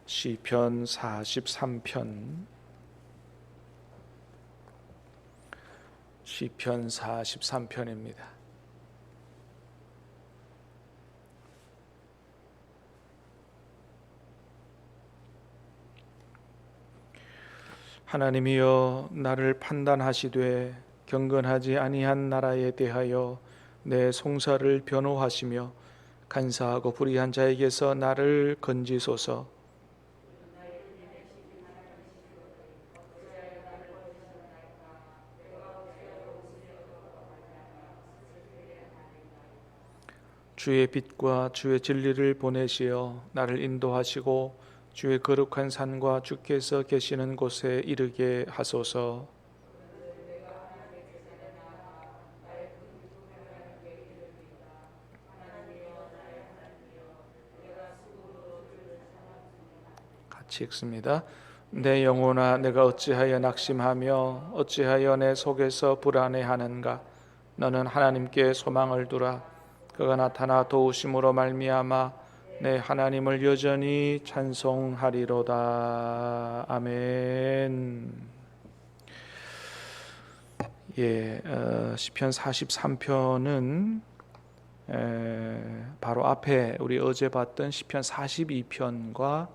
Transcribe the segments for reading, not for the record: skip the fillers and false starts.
시편 43편 시편 43편입니다. 하나님이여, 나를 판단하시되 경건하지 아니한 나라에 대하여 내 송사를 변호하시며 간사하고 불의한 자에게서 나를 건지소서. 주의 빛과 주의 진리를 보내시어 나를 인도하시고 주의 거룩한 산과 주께서 계시는 곳에 이르게 하소서. 같이 읽습니다. 내 영혼아, 내가 어찌하여 낙심하며 어찌하여 내 속에서 불안해하는가. 너는 하나님께 소망을 두라. 그가 나타나 도우심으로 말미암아 내 하나님을 여전히 찬송하리로다. 아멘. 시편 43편은 바로 앞에 우리 어제 봤던 시편 42편과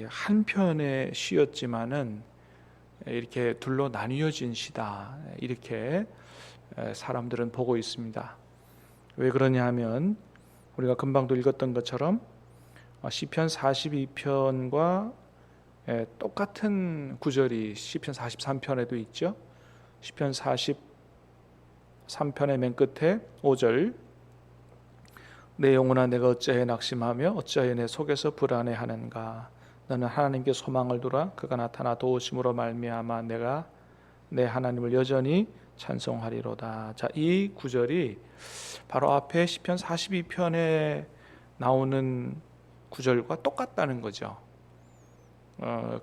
한 편의 시였지만은 이렇게 둘로 나뉘어진 시다, 이렇게 사람들은 보고 있습니다. 왜 그러냐 하면 우리가 금방도 읽었던 것처럼 시편 42편과 똑같은 구절이 시편 43편에도 있죠. 시편 43편의 맨 끝에 5절, 내 영혼아, 내가 어찌하여 낙심하며 어찌하여 내 속에서 불안해하는가. 너는 하나님께 소망을 두라. 그가 나타나 도우심으로 말미암아 내가 내 하나님을 여전히 찬송하리로다. 자, 이 구절이 바로 앞에 시편 42편에 나오는 구절과 똑같다는 거죠.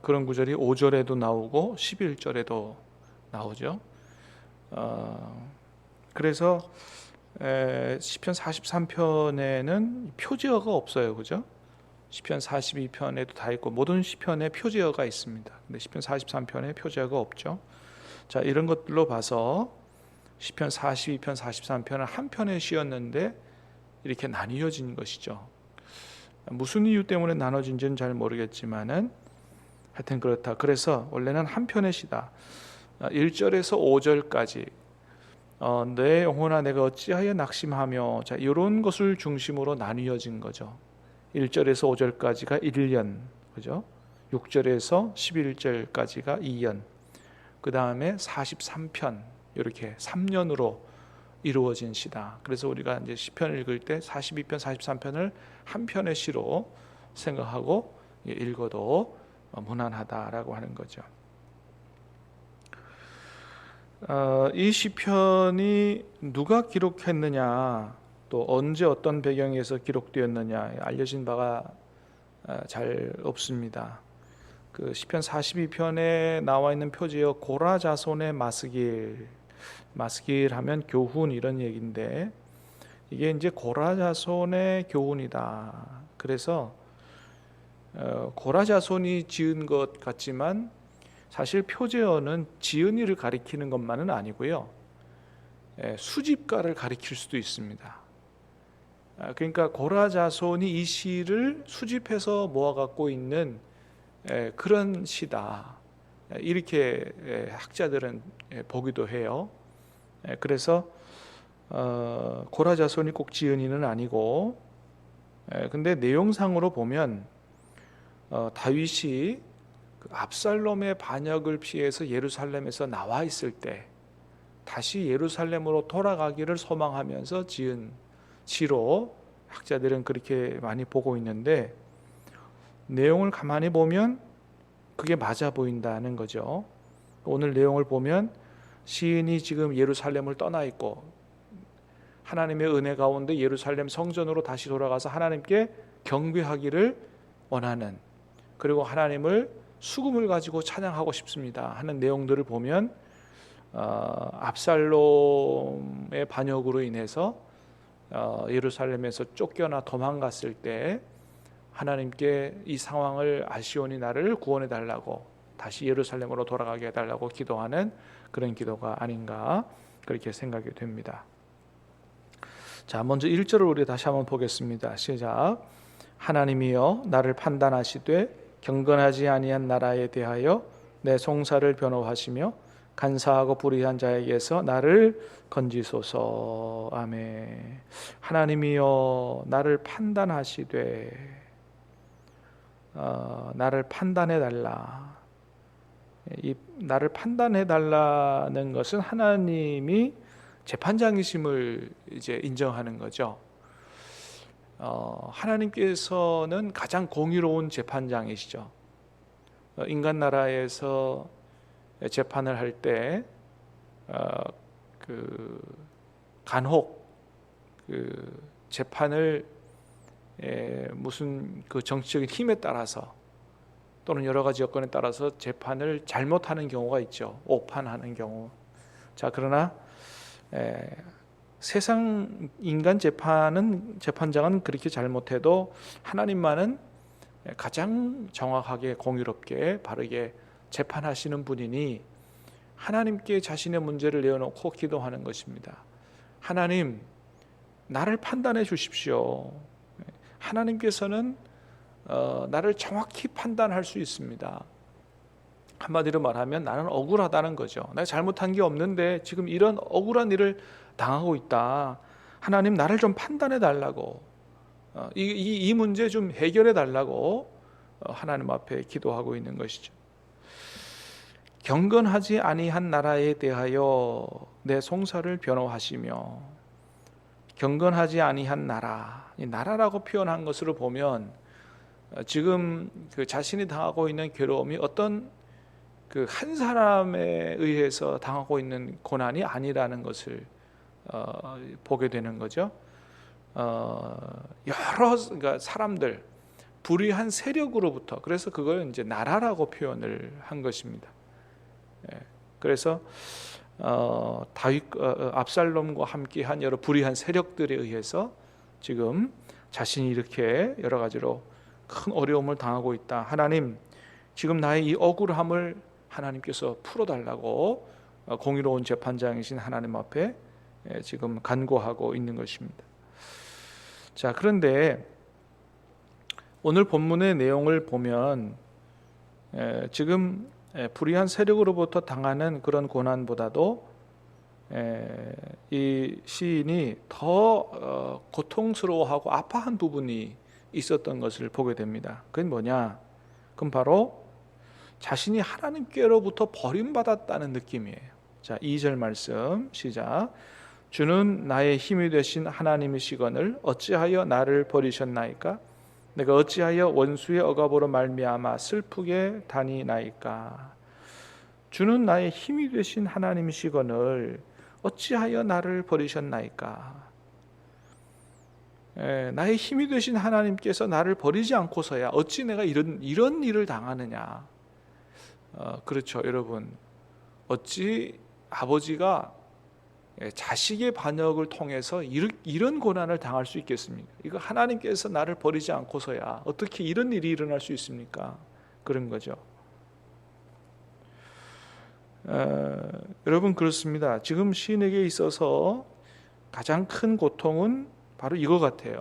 그런 구절이 5절에도 나오고 11절에도 나오죠. 그래서 시편 43편에는 표제어가 없어요, 그죠? 시편 42편에도 다 있고 모든 시편에 표제어가 있습니다. 근데 시편 43편에 표제어가 없죠. 자, 이런 것들로 봐서 시편 42편, 43편은 한 편의 시였는데 이렇게 나뉘어진 것이죠. 무슨 이유 때문에 나눠진지는 잘 모르겠지만은 하여튼 그렇다. 그래서 원래는 한 편의 시다. 1절에서 5절까지 내 영혼아, 내가 어찌하여 낙심하며, 자, 이런 것을 중심으로 나뉘어진 거죠. 1절에서 5절까지가 1년, 그죠? 6절에서 11절까지가 2년, 그 다음에 43편, 이렇게 3년으로 이루어진 시다. 그래서 우리가 이제 시편을 읽을 때 42편, 43편을 한 편의 시로 생각하고 읽어도 무난하다라고 하는 거죠. 이 시편이 누가 기록했느냐, 또 언제 어떤 배경에서 기록되었느냐 알려진 바가 잘 없습니다. 그 시편 42편에 나와 있는 표제어 고라 자손의 마스길, 마스길 하면 교훈 이런 얘기인데 이게 이제 고라 자손의 교훈이다. 그래서 고라 자손이 지은 것 같지만 사실 표제어는 지은이를 가리키는 것만은 아니고요, 수집가를 가리킬 수도 있습니다. 그러니까 고라 자손이 이 시를 수집해서 모아 갖고 있는 그런 시다, 이렇게 학자들은 보기도 해요. 그래서 고라 자손이 꼭 지은이는 아니고, 근데 내용상으로 보면 다윗이 그 압살롬의 반역을 피해서 예루살렘에서 나와 있을 때 다시 예루살렘으로 돌아가기를 소망하면서 지은 시로 학자들은 그렇게 많이 보고 있는데, 내용을 가만히 보면 그게 맞아 보인다는 거죠. 오늘 내용을 보면 시인이 지금 예루살렘을 떠나 있고 하나님의 은혜 가운데 예루살렘 성전으로 다시 돌아가서 하나님께 경배하기를 원하는, 그리고 하나님을 수금을 가지고 찬양하고 싶습니다 하는 내용들을 보면 압살롬의 반역으로 인해서 예루살렘에서 쫓겨나 도망갔을 때 하나님께 이 상황을 아시오니 나를 구원해 달라고, 다시 예루살렘으로 돌아가게 해달라고 기도하는 그런 기도가 아닌가 그렇게 생각이 됩니다. 자, 먼저 1절을 우리 다시 한번 보겠습니다. 시작. 하나님이여 나를 판단하시되 경건하지 아니한 나라에 대하여 내 송사를 변호하시며 간사하고 불의한 자에게서 나를 건지소서. 아멘. 하나님이여 나를 판단하시되 나를 판단해 달라. 이 나를 판단해 달라는 것은 하나님이 재판장이심을 이제 인정하는 거죠. 하나님께서는 가장 공의로운 재판장이시죠. 인간 나라에서 재판을 할 때 간혹 재판을 무슨 정치적인 힘에 따라서 또는 여러 가지 여건에 따라서 재판을 잘못하는 경우가 있죠. 오판하는 경우. 자, 그러나 세상 인간 재판장은 그렇게 잘못해도 하나님만은 가장 정확하게 공의롭게 바르게 재판하시는 분이니 하나님께 자신의 문제를 내어놓고 기도하는 것입니다. 하나님, 나를 판단해 주십시오. 하나님께서는 나를 정확히 판단할 수 있습니다. 한마디로 말하면 나는 억울하다는 거죠. 내가 잘못한 게 없는데 지금 이런 억울한 일을 당하고 있다. 하나님, 나를 좀 판단해 달라고, 이 문제 좀 해결해 달라고 하나님 앞에 기도하고 있는 것이죠. 경건하지 아니한 나라에 대하여 내 송사를 변호하시며, 경건하지 아니한 나라, 이 나라라고 표현한 것으로 보면 지금 자신이 당하고 있는 괴로움이 어떤 한 사람에 의해서 당하고 있는 고난이 아니라는 것을 보게 되는 거죠. 여러 사람들, 불의한 세력으로부터, 그래서 그걸 이제 나라라고 표현을 한 것입니다. 그래서 다윗 압살롬과 함께한 여러 불의한 세력들에 의해서 지금 자신이 이렇게 여러 가지로 큰 어려움을 당하고 있다. 하나님, 지금 나의 이 억울함을 하나님께서 풀어달라고 공의로운 재판장이신 하나님 앞에 지금 간구하고 있는 것입니다. 자, 그런데 오늘 본문의 내용을 보면 지금 불의한 세력으로부터 당하는 그런 고난보다도 이 시인이 더 고통스러워하고 아파한 부분이 있었던 것을 보게 됩니다. 그건 뭐냐? 그건 바로 자신이 하나님께로부터 버림받았다는 느낌이에요. 자, 2절 말씀 시작. 주는 나의 힘이 되신 하나님이시거늘 어찌하여 나를 버리셨나이까? 내가 어찌하여 원수의 억압으로 말미암아 슬프게 다니나이까? 주는 나의 힘이 되신 하나님이시거늘 어찌하여 나를 버리셨나이까? 나의 힘이 되신 하나님께서 나를 버리지 않고서야 어찌 내가 이런 일을 당하느냐? 그렇죠, 여러분. 어찌 아버지가 자식의 반역을 통해서 이런 고난을 당할 수 있겠습니까? 이거 하나님께서 나를 버리지 않고서야 어떻게 이런 일이 일어날 수 있습니까? 그런 거죠. 여러분, 그렇습니다. 지금 시인에게 있어서 가장 큰 고통은 바로 이거 같아요.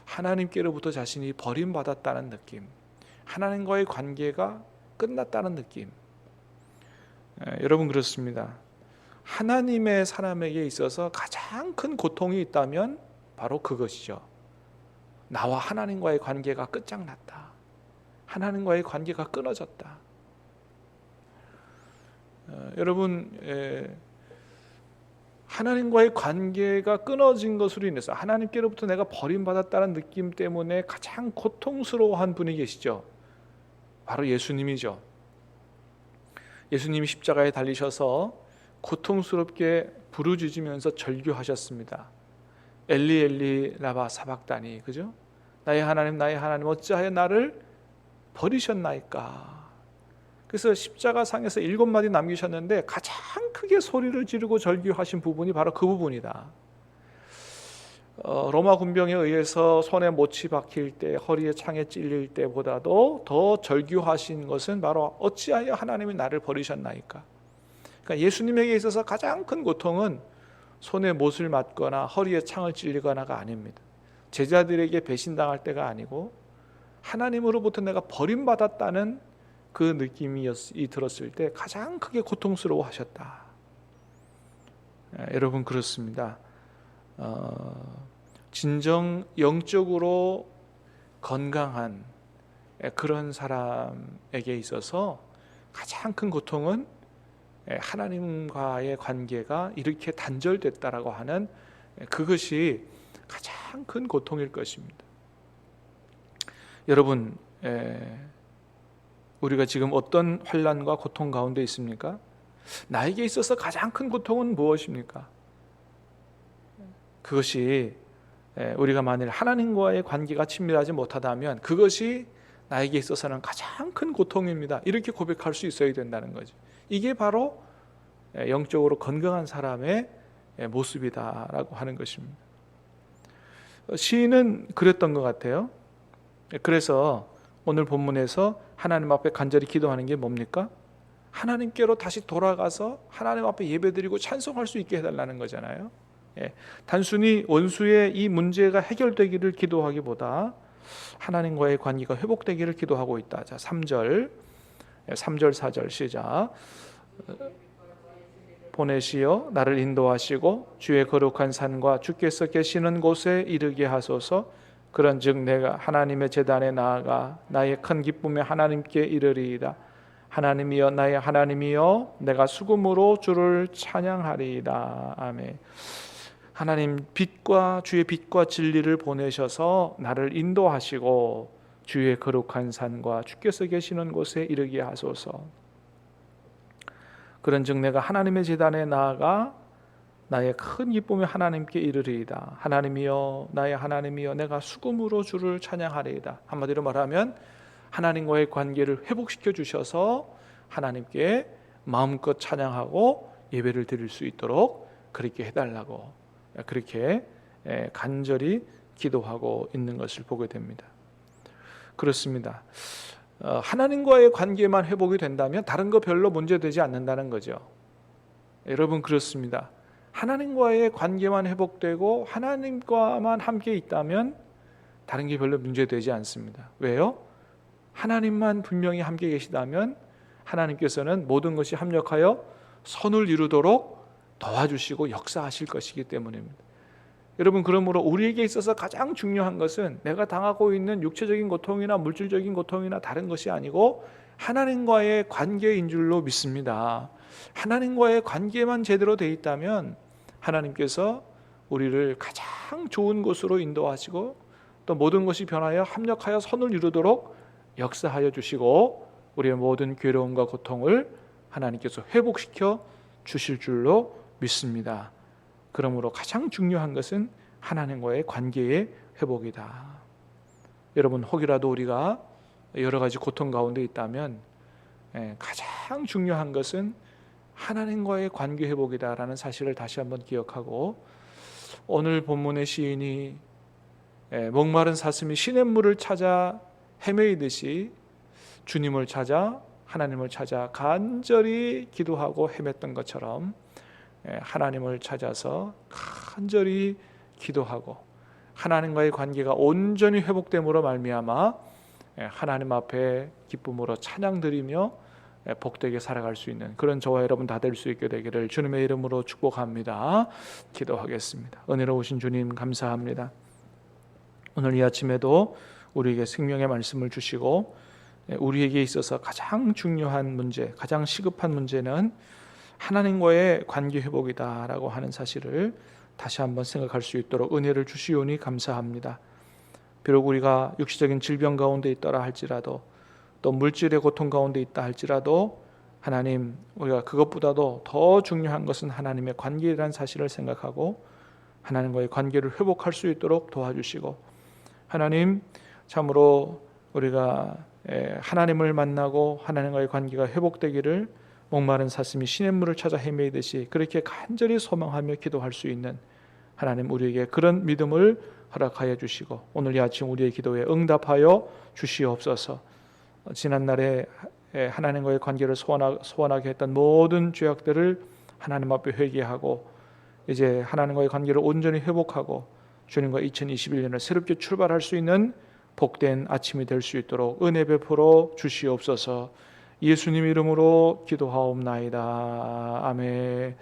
하나님께로부터 자신이 버림받았다는 느낌, 하나님과의 관계가 끝났다는 느낌. 여러분, 그렇습니다. 하나님의 사람에게 있어서 가장 큰 고통이 있다면 바로 그것이죠. 나와 하나님과의 관계가 끝장났다. 하나님과의 관계가 끊어졌다. 여러분, 하나님과의 관계가 끊어진 것으로 인해서 하나님께로부터 내가 버림받았다는 느낌 때문에 가장 고통스러워한 분이 계시죠. 바로 예수님이죠. 예수님이 십자가에 달리셔서 고통스럽게 부르짖으면서 절규하셨습니다. 엘리 엘리 라바 사박다니, 그죠? 나의 하나님 어찌하여 나를 버리셨나이까? 그래서 십자가상에서 7마디 남기셨는데 가장 크게 소리를 지르고 절규하신 부분이 바로 그 부분이다. 로마 군병에 의해서 손에 못이 박힐 때, 허리에 창에 찔릴 때보다도 더 절규하신 것은 바로 어찌하여 하나님이 나를 버리셨나이까. 그러니까 예수님에게 있어서 가장 큰 고통은 손에 못을 맞거나 허리에 창을 찔리거나가 아닙니다. 제자들에게 배신당할 때가 아니고 하나님으로부터 내가 버림받았다는 그 느낌이 들었을 때 가장 크게 고통스러워하셨다. 여러분, 그렇습니다. 진정 영적으로 건강한 그런 사람에게 있어서 가장 큰 고통은 하나님과의 관계가 이렇게 단절됐다라고 하는 그것이 가장 큰 고통일 것입니다. 여러분, 우리가 지금 어떤 환난과 고통 가운데 있습니까? 나에게 있어서 가장 큰 고통은 무엇입니까? 그것이 우리가 만일 하나님과의 관계가 친밀하지 못하다면 그것이 나에게 있어서는 가장 큰 고통입니다. 이렇게 고백할 수 있어야 된다는 거죠. 이게 바로 영적으로 건강한 사람의 모습이다라고 하는 것입니다. 시인은 그랬던 것 같아요. 그래서 오늘 본문에서 하나님 앞에 간절히 기도하는 게 뭡니까? 하나님께로 다시 돌아가서 하나님 앞에 예배드리고 찬송할 수 있게 해달라는 거잖아요. 단순히 원수의 이 문제가 해결되기를 기도하기보다 하나님과의 관계가 회복되기를 기도하고 있다. 자, 3절 4절 시작. 보내시어 나를 인도하시고 주의 거룩한 산과 주께서 계시는 곳에 이르게 하소서. 그런즉 내가 하나님의 제단에 나아가 나의 큰 기쁨에 하나님께 이르리이다. 하나님이여 나의 하나님이여 내가 수금으로 주를 찬양하리이다. 아멘. 하나님 빛과 주의 빛과 진리를 보내셔서 나를 인도하시고 주의 거룩한 산과 주께서 계시는 곳에 이르게 하소서. 그런즉 내가 하나님의 제단에 나아가 나의 큰 기쁨에 하나님께 이르리이다. 하나님이여 나의 하나님이여 내가 수금으로 주를 찬양하리이다. 한마디로 말하면 하나님과의 관계를 회복시켜 주셔서 하나님께 마음껏 찬양하고 예배를 드릴 수 있도록 그렇게 해달라고, 그렇게 간절히 기도하고 있는 것을 보게 됩니다. 그렇습니다. 하나님과의 관계만 회복이 된다면 다른 거 별로 문제되지 않는다는 거죠. 여러분, 그렇습니다. 하나님과의 관계만 회복되고 하나님과만 함께 있다면 다른 게 별로 문제되지 않습니다. 왜요? 하나님만 분명히 함께 계시다면 하나님께서는 모든 것이 합력하여 선을 이루도록 도와주시고 역사하실 것이기 때문입니다. 여러분, 그러므로 우리에게 있어서 가장 중요한 것은 내가 당하고 있는 육체적인 고통이나 물질적인 고통이나 다른 것이 아니고 하나님과의 관계인 줄로 믿습니다. 하나님과의 관계만 제대로 돼 있다면 하나님께서 우리를 가장 좋은 곳으로 인도하시고 또 모든 것이 변하여 합력하여 선을 이루도록 역사하여 주시고 우리의 모든 괴로움과 고통을 하나님께서 회복시켜 주실 줄로 믿습니다. 그러므로 가장 중요한 것은 하나님과의 관계의 회복이다. 여러분, 혹이라도 우리가 여러 가지 고통 가운데 있다면 가장 중요한 것은 하나님과의 관계 회복이다라는 사실을 다시 한번 기억하고, 오늘 본문의 시인이 목마른 사슴이 시냇물을 찾아 헤매이듯이 주님을 찾아 하나님을 찾아 간절히 기도하고 헤맸던 것처럼 하나님을 찾아서 간절히 기도하고 하나님과의 관계가 온전히 회복됨으로 말미암아 하나님 앞에 기쁨으로 찬양드리며 복되게 살아갈 수 있는 그런 저와 여러분 다 될 수 있게 되기를 주님의 이름으로 축복합니다. 기도하겠습니다. 은혜로우신 주님, 감사합니다. 오늘 이 아침에도 우리에게 생명의 말씀을 주시고 우리에게 있어서 가장 중요한 문제, 가장 시급한 문제는 하나님과의 관계 회복이다라고 하는 사실을 다시 한번 생각할 수 있도록 은혜를 주시오니 감사합니다. 비록 우리가 육체적인 질병 가운데 있더라 할지라도, 또 물질의 고통 가운데 있다 할지라도 하나님, 우리가 그것보다도 더 중요한 것은 하나님의 관계라는 사실을 생각하고 하나님과의 관계를 회복할 수 있도록 도와주시고, 하나님, 참으로 우리가 하나님을 만나고 하나님과의 관계가 회복되기를 목마른 사슴이 시냇물을 찾아 헤매이듯이 그렇게 간절히 소망하며 기도할 수 있는 하나님 우리에게 그런 믿음을 허락하여 주시고 오늘 이 아침 우리의 기도에 응답하여 주시옵소서. 지난날에 하나님과의 관계를 소원하게 했던 모든 죄악들을 하나님 앞에 회개하고 이제 하나님과의 관계를 온전히 회복하고 주님과 2021년을 새롭게 출발할 수 있는 복된 아침이 될 수 있도록 은혜 베풀어 주시옵소서. 예수님 이름으로 기도하옵나이다. 아멘.